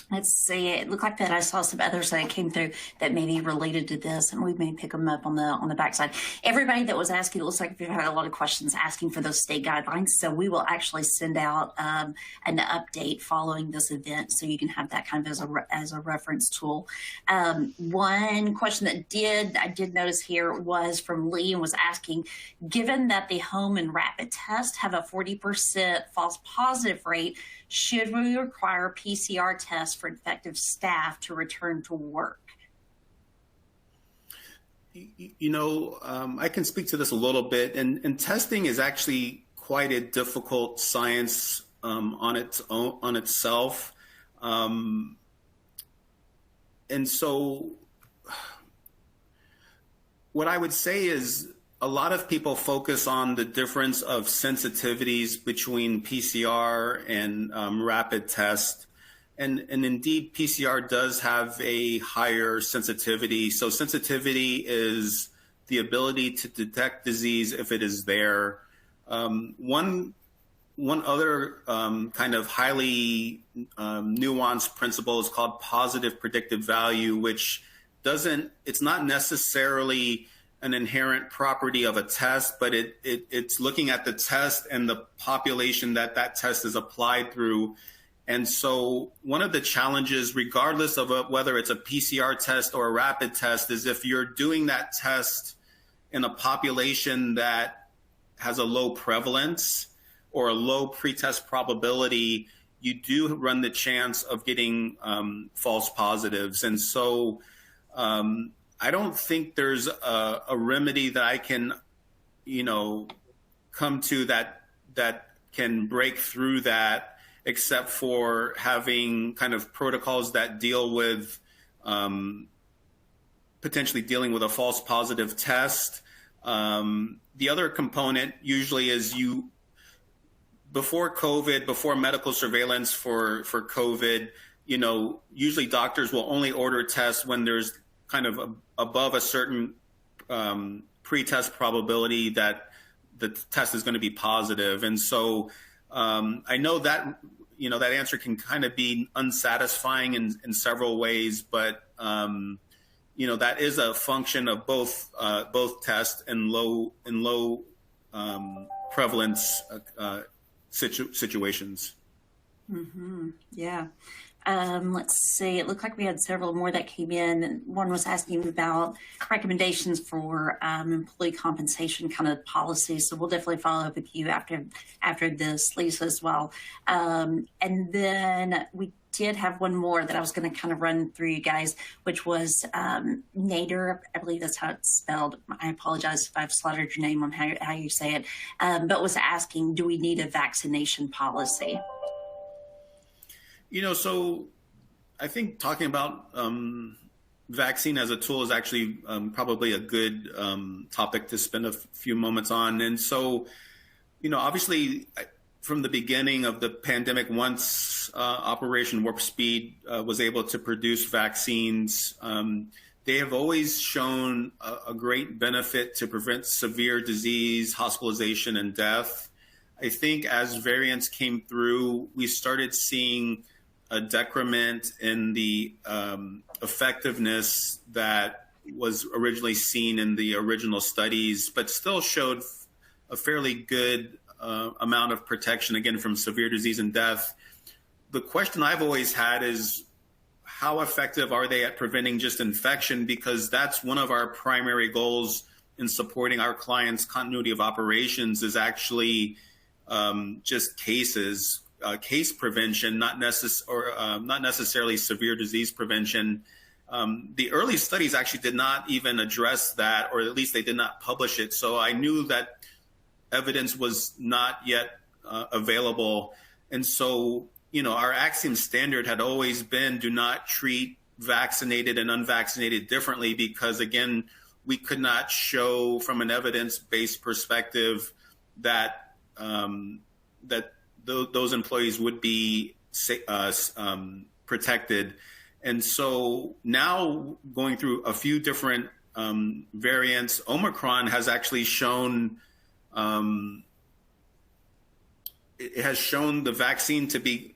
Let's see. It looked like that I saw some others that came through that may be related to this, and we may pick them up on the backside. Everybody that was asking, it looks like we've had a lot of questions asking for those state guidelines. So we will actually send out an update following this event, so you can have that kind of as a reference tool. One question that I did notice here was from Lee, and was asking, given that the home and rapid test have a 40% false positive rate, should we require PCR tests for infected staff to return to work? I can speak to this a little bit, and testing is actually quite a difficult science on itself. And so what I would say is, a lot of people focus on the difference of sensitivities between PCR and rapid test. And indeed, PCR does have a higher sensitivity. So sensitivity is the ability to detect disease if it is there. One other kind of highly nuanced principle is called positive predictive value, which it's not necessarily an inherent property of a test, but it's looking at the test and the population that test is applied through. And so one of the challenges, regardless of whether it's a PCR test or a rapid test, is if you're doing that test in a population that has a low prevalence or a low pretest probability, you do run the chance of getting false positives. And so I don't think there's a remedy that I can, come to that can break through that, except for having kind of protocols that deal with potentially dealing with a false positive test. The other component usually is before COVID, before medical surveillance for COVID, usually doctors will only order tests when there's kind of above a certain pre-test probability that the test is going to be positive. And so I know that, that answer can kind of be unsatisfying in several ways, but, that is a function of both tests and low prevalence situations. Mm-hmm. Yeah. Let's see. It looked like we had several more that came in. One was asking about recommendations for employee compensation kind of policies. So we'll definitely follow up with you after this, Lisa, as well. And then we did have one more that I was going to kind of run through you guys, which was Nader. I believe that's how it's spelled. I apologize if I've slaughtered your name on how you say it, but was asking, do we need a vaccination policy? So I think talking about vaccine as a tool is actually probably a good topic to spend a few moments on. And so, obviously from the beginning of the pandemic, once Operation Warp Speed was able to produce vaccines, they have always shown a great benefit to prevent severe disease, hospitalization, and death. I think as variants came through, we started seeing a decrement in the effectiveness that was originally seen in the original studies, but still showed a fairly good amount of protection, again, from severe disease and death. The question I've always had is, how effective are they at preventing just infection? Because that's one of our primary goals in supporting our clients' continuity of operations, is actually just cases. Case prevention, not necessarily severe disease prevention. The early studies actually did not even address that, or at least they did not publish it. So I knew that evidence was not yet available. And so, our Axiom standard had always been, do not treat vaccinated and unvaccinated differently, because again, we could not show from an evidence-based perspective that those employees would be protected. And so now, going through a few different variants, Omicron has actually shown it has shown the vaccine to be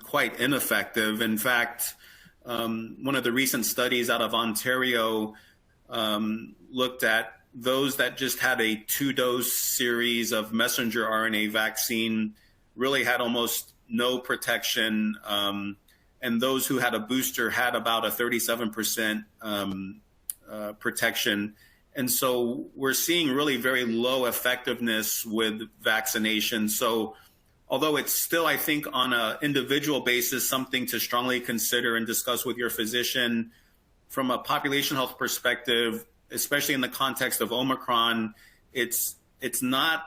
quite ineffective. In fact, one of the recent studies out of Ontario looked at those that just had a 2-dose series of messenger RNA vaccine really had almost no protection, and those who had a booster had about a 37% protection. And so we're seeing really very low effectiveness with vaccination. So although it's still, I think, on an individual basis, something to strongly consider and discuss with your physician, from a population health perspective, especially in the context of Omicron, it's not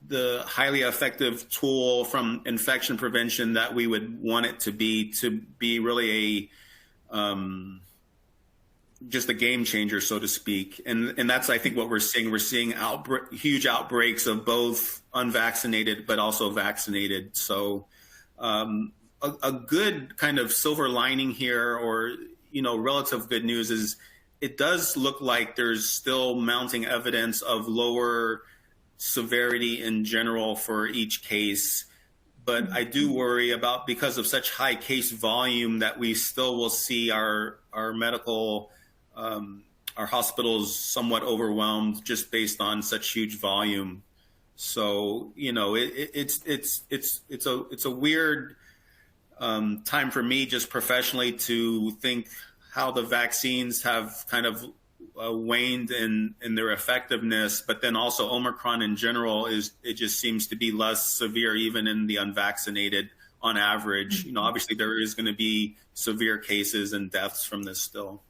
the highly effective tool from infection prevention that we would want it to be really just a game changer, so to speak. And that's, I think, what we're seeing. We're seeing huge outbreaks of both unvaccinated but also vaccinated. So a good kind of silver lining here, or relative good news, is it does look like there's still mounting evidence of lower severity in general for each case. But I do worry about, because of such high case volume, that we still will see our medical, our hospitals somewhat overwhelmed just based on such huge volume. So, it's a weird time for me, just professionally, to think how the vaccines have kind of waned in their effectiveness, but then also Omicron in general it just seems to be less severe even in the unvaccinated on average. Obviously there is going to be severe cases and deaths from this still.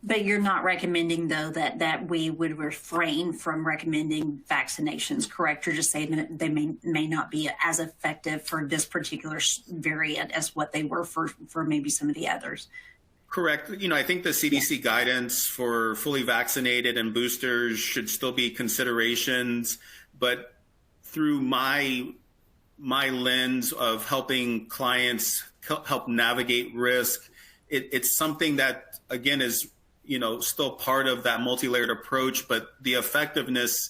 But you're not recommending, though, that we would refrain from recommending vaccinations, correct? You're just saying that they may not be as effective for this particular variant as what they were for maybe some of the others. Correct. I think the CDC guidance for fully vaccinated and boosters should still be considerations, but through my lens of helping clients help navigate risk, it's something that, again, is still part of that multi-layered approach, but the effectiveness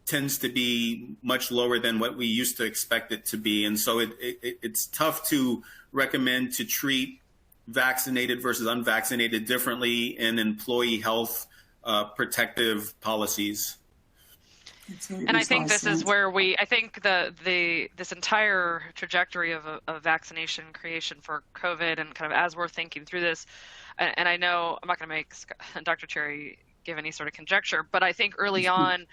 tends to be much lower than what we used to expect it to be. And so it's tough to recommend to treat vaccinated versus unvaccinated differently in employee health protective policies. And I think this is where I think this entire trajectory of vaccination creation for COVID, and kind of as we're thinking through this, and I know I'm not going to make Dr. Cherry give any sort of conjecture, but I think early on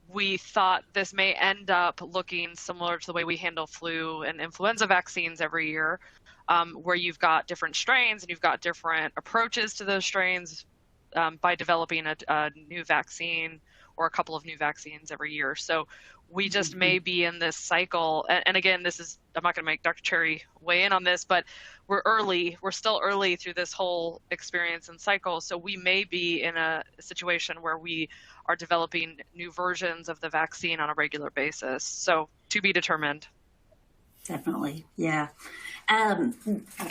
we thought this may end up looking similar to the way we handle flu and influenza vaccines every year, where you've got different strains and you've got different approaches to those strains by developing a new vaccine or a couple of new vaccines every year. So we just may be in this cycle. And again, I'm not going to make Dr. Cherry weigh in on this, but we're still early through this whole experience and cycle. So we may be in a situation where we are developing new versions of the vaccine on a regular basis. So to be determined. Definitely. Yeah. Kind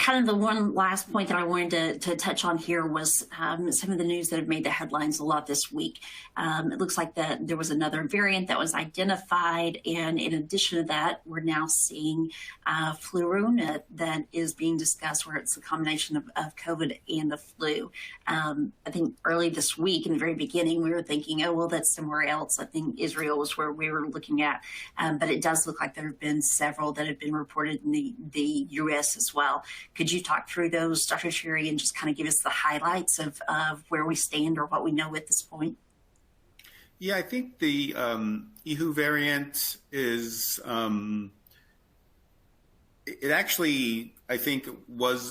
of the one last point that I wanted to touch on here was some of the news that have made the headlines a lot this week. It looks like that there was another variant that was identified. And in addition to that, we're now seeing Flurona that is being discussed, where it's a combination of COVID and the flu. I think early this week, in the very beginning, we were thinking, oh, well, that's somewhere else. I think Israel was where we were looking at. But it does look like there have been several that have been reported in the U.S. as well. Could you talk through those, Dr. Cherry, and just kind of give us the highlights of where we stand or what we know at this point? Yeah, I think the EU variant is, it actually, I think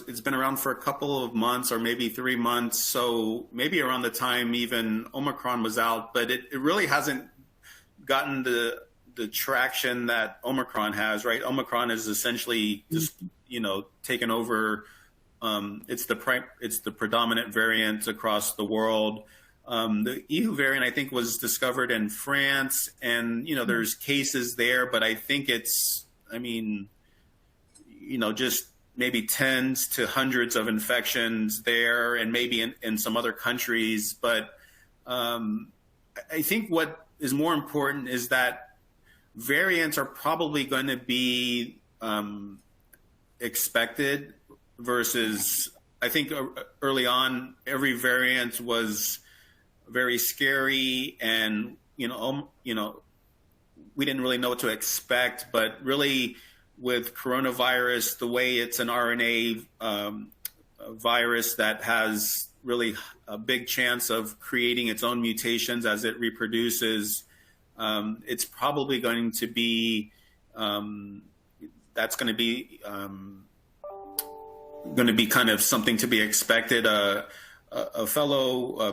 it's been around for a couple of months or maybe 3 months. So maybe around the time even Omicron was out, but it really hasn't gotten the traction that Omicron has, right? Omicron is essentially just, taken over. It's the predominant variant across the world. The EU variant, I think, was discovered in France, and, there's cases there, but I think it's, just maybe tens to hundreds of infections there, and maybe in some other countries. But I think what is more important is that variants are probably going to be expected versus, I think early on, every variant was very scary, and, we didn't really know what to expect. But really, with coronavirus, the way it's an RNA virus that has really a big chance of creating its own mutations as it reproduces, it's probably going to be that's going to be kind of something to be expected. A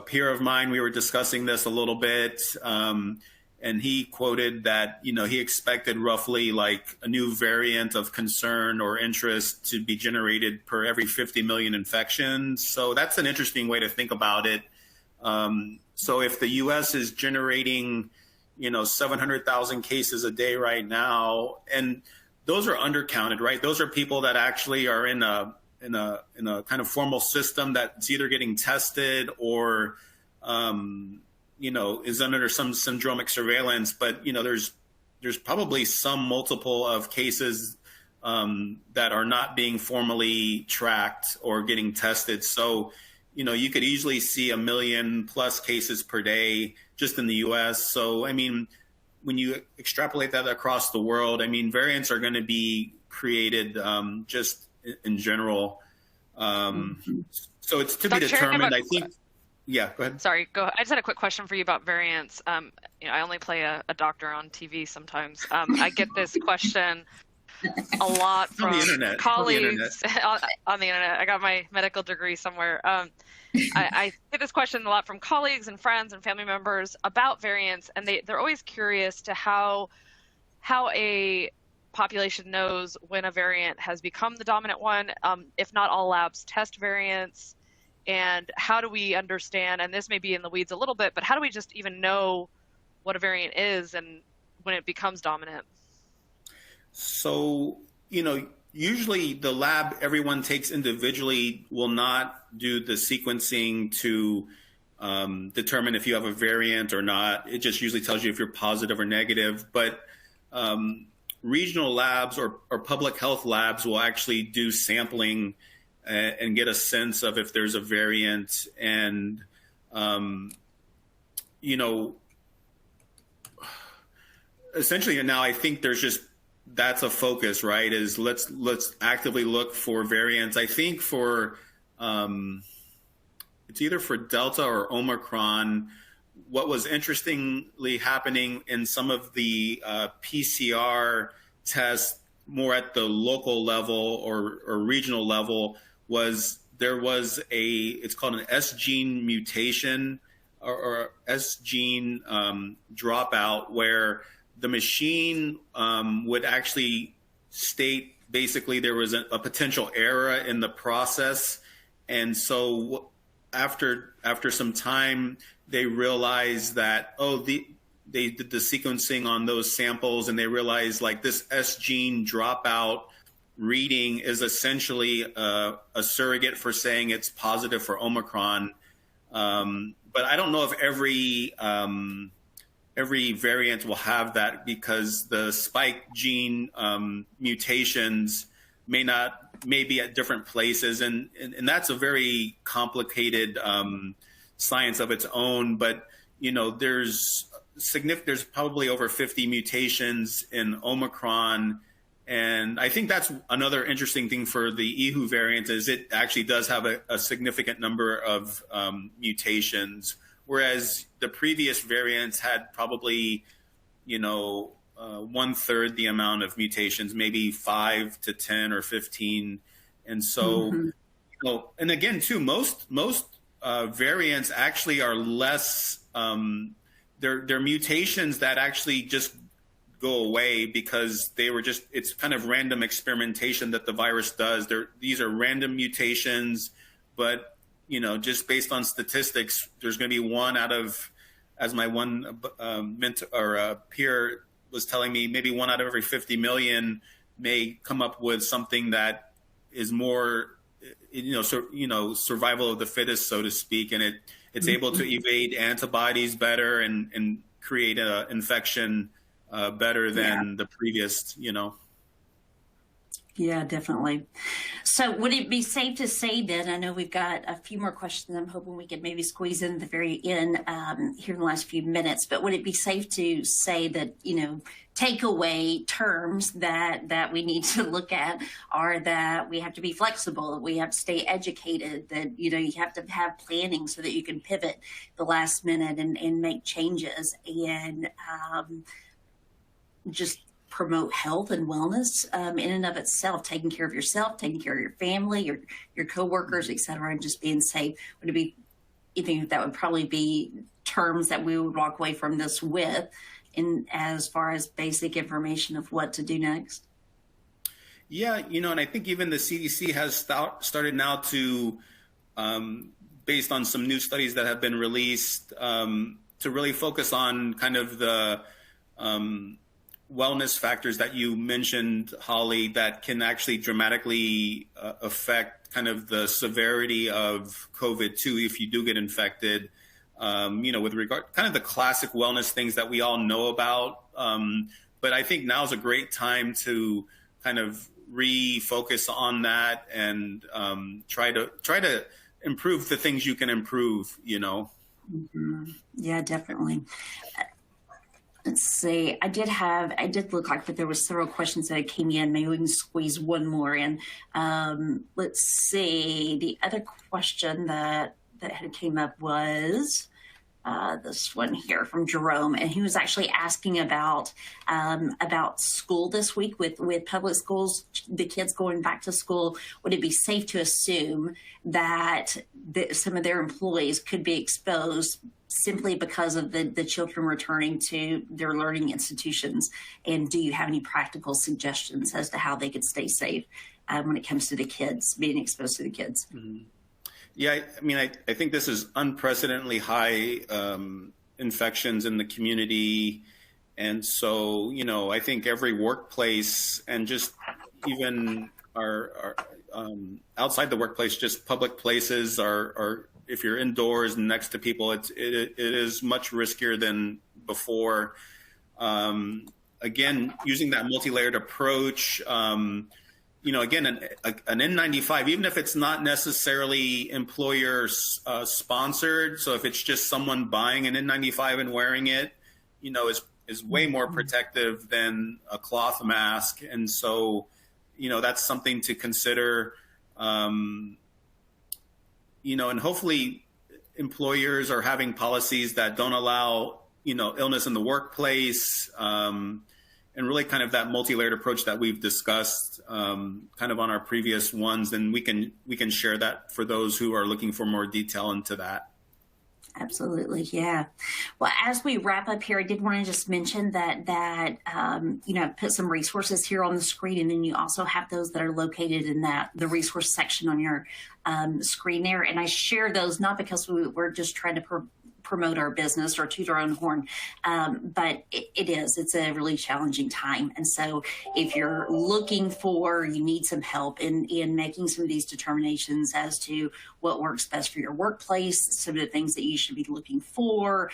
peer of mine, we were discussing this a little bit, and he quoted that he expected roughly like a new variant of concern or interest to be generated per every 50 million infections. So that's an interesting way to think about it. So if the U.S. is generating 700,000 cases a day right now, and those are undercounted, right? Those are people that actually are in a kind of formal system that's either getting tested or, is under some syndromic surveillance. But, there's probably some multiple of cases that are not being formally tracked or getting tested. So, you could easily see 1 million plus cases per day just in the U.S. So, when you extrapolate that across the world, variants are going to be created just in general. So it's to be determined, I think. Yeah, go ahead. Sorry, go ahead. I just had a quick question for you about variants. I only play a doctor on TV sometimes. I get this question a lot from colleagues on the internet. I got my medical degree somewhere. I get this question a lot from colleagues and friends and family members about variants, and they're always curious to how a population knows when a variant has become the dominant one. If not all labs test variants, And how do we understand, and this may be in the weeds a little bit, but how do we just even know what a variant is and when it becomes dominant? So, usually the lab everyone takes individually will not do the sequencing to determine if you have a variant or not. It just usually tells you if you're positive or negative. But regional labs or public health labs will actually do sampling and get a sense of if there's a variant. And, essentially now I think that's a focus, right? Is let's actively look for variants. I think for it's either for Delta or Omicron. What was interestingly happening in some of the PCR tests more at the local level or regional level was there was it's called an S gene mutation or S gene dropout, where the machine would actually state basically there was a potential error in the process. And so after some time, they realized that, they did the sequencing on those samples, and they realized like this S gene dropout reading is essentially a surrogate for saying it's positive for Omicron. But I don't know if every variant will have that, because the spike gene mutations may be at different places, and that's a very complicated science of its own. But there's probably over 50 mutations in Omicron, and I think that's another interesting thing for the EHU variant is it actually does have a significant number of mutations, whereas the previous variants had probably 1/3 the amount of mutations, maybe 5 to 10 or 15. And so, and again, too, most variants actually are less, they're mutations that actually just go away because it's kind of random experimentation that the virus does. These are random mutations, but, just based on statistics, there's going to be one out of, as my one mentor or peer was telling me, maybe one out of every 50 million may come up with something that is more, survival of the fittest, so to speak, and it's able to evade antibodies better and create an infection better than the previous, Yeah, definitely. So would it be safe to say then, I know we've got a few more questions I'm hoping we could maybe squeeze in at the very end here in the last few minutes, but would it be safe to say that, takeaway terms that we need to look at are that we have to be flexible, that we have to stay educated, that, you have to have planning so that you can pivot the last minute and make changes and just promote health and wellness in and of itself, taking care of yourself, taking care of your family, your coworkers, et cetera, and just being safe? Would it be, you think that would probably be terms that we would walk away from this with in as far as basic information of what to do next? Yeah, and I think even the CDC has started now to, based on some new studies that have been released, to really focus on kind of the wellness factors that you mentioned, Holly, that can actually dramatically affect kind of the severity of COVID too if you do get infected. With regard kind of the classic wellness things that we all know about. But I think now is a great time to kind of refocus on that and try to improve the things you can improve, Yeah, definitely. Let's see. I did look like that there was several questions that came in. Maybe we can squeeze one more in. Let's see. The other question that had came up was this one here from Jerome, and he was actually asking about school this week with public schools, the kids going back to school. Would it be safe to assume that some of their employees could be exposed simply because of the children returning to their learning institutions? And do you have any practical suggestions as to how they could stay safe when it comes to the kids, being exposed to the kids? Mm-hmm. Yeah, I mean, I think this is unprecedentedly high infections in the community. And so, I think every workplace and just even our outside the workplace, just public places are if you're indoors and next to people, it is much riskier than before. Again, using that multi-layered approach, again, an N95, even if it's not necessarily employer sponsored, so if it's just someone buying an N95 and wearing it, is way more protective than a cloth mask. And so, that's something to consider. And hopefully employers are having policies that don't allow, illness in the workplace, and really kind of that multi-layered approach that we've discussed kind of on our previous ones. And we can share that for those who are looking for more detail into that. Absolutely. Yeah. Well, as we wrap up here, I did want to just mention that put some resources here on the screen, and then you also have those that are located in the resource section on your screen there. And I share those not because we're just trying to promote our business or toot our own horn, but it's a really challenging time. And so if you're looking you need some help in making some of these determinations as to what works best for your workplace, some of the things that you should be looking for,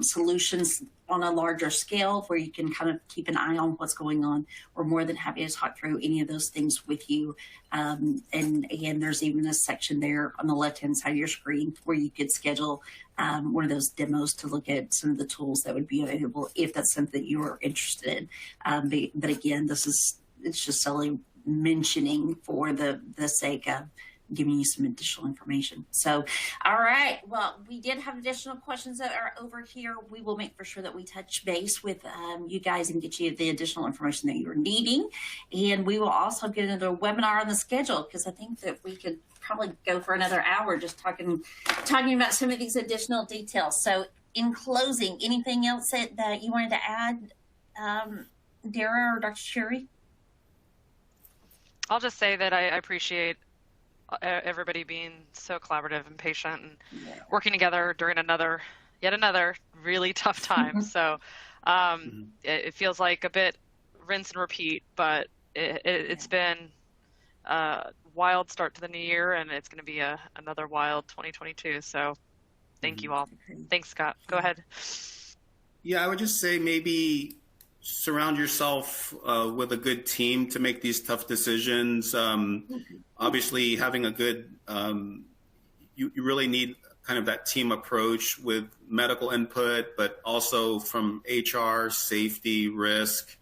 solutions on a larger scale where you can kind of keep an eye on what's going on, we're more than happy to talk through any of those things with you. And there's even a section there on the left-hand side of your screen where you could schedule one of those demos to look at some of the tools that would be available if that's something you're interested in. But again, it's just solely mentioning for the sake of giving you some additional information. So, all right. Well, we did have additional questions that are over here. We will make for sure that we touch base with you guys and get you the additional information that you're needing. And we will also get into a webinar on the schedule, because I think that we could probably go for another hour just talking about some of these additional details. So in closing, anything else that you wanted to add, Dara or Dr. Cherry? I'll just say that I appreciate everybody being so collaborative and patient and working together during yet another really tough time. So it feels like a bit rinse and repeat, but it's been a wild start to the new year, and it's going to be another wild 2022. So thank you all. Thanks, Scott. Go ahead. Yeah, I would just say maybe surround yourself with a good team to make these tough decisions. Obviously, having a good, you really need kind of that team approach with medical input, but also from HR, safety, risk,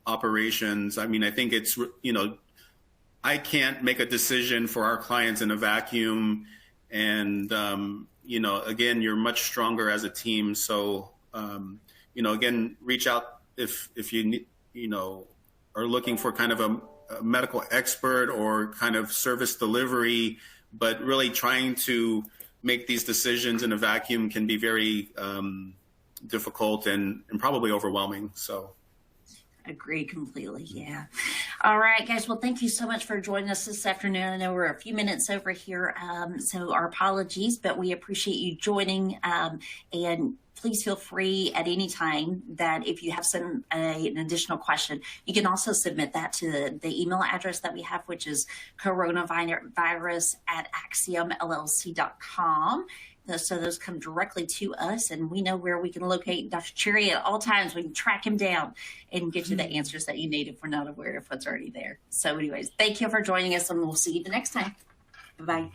operations. I mean, I think it's, I can't make a decision for our clients in a vacuum. And, again, you're much stronger as a team. So, again, reach out if you are looking for kind of a medical expert or kind of service delivery, but really trying to make these decisions in a vacuum can be very difficult and probably overwhelming. So. Agree completely. Yeah. All right, guys. Well, thank you so much for joining us this afternoon. I know we're a few minutes over here, so our apologies, but we appreciate you joining. And please feel free at any time that if you have an additional question, you can also submit that to the email address that we have, which is coronavirus@axiomllc.com. So those come directly to us, and we know where we can locate Dr. Cherry at all times. We can track him down and get you the answers that you need if we're not aware of what's already there. So anyways, thank you for joining us, and we'll see you the next time. Bye-bye.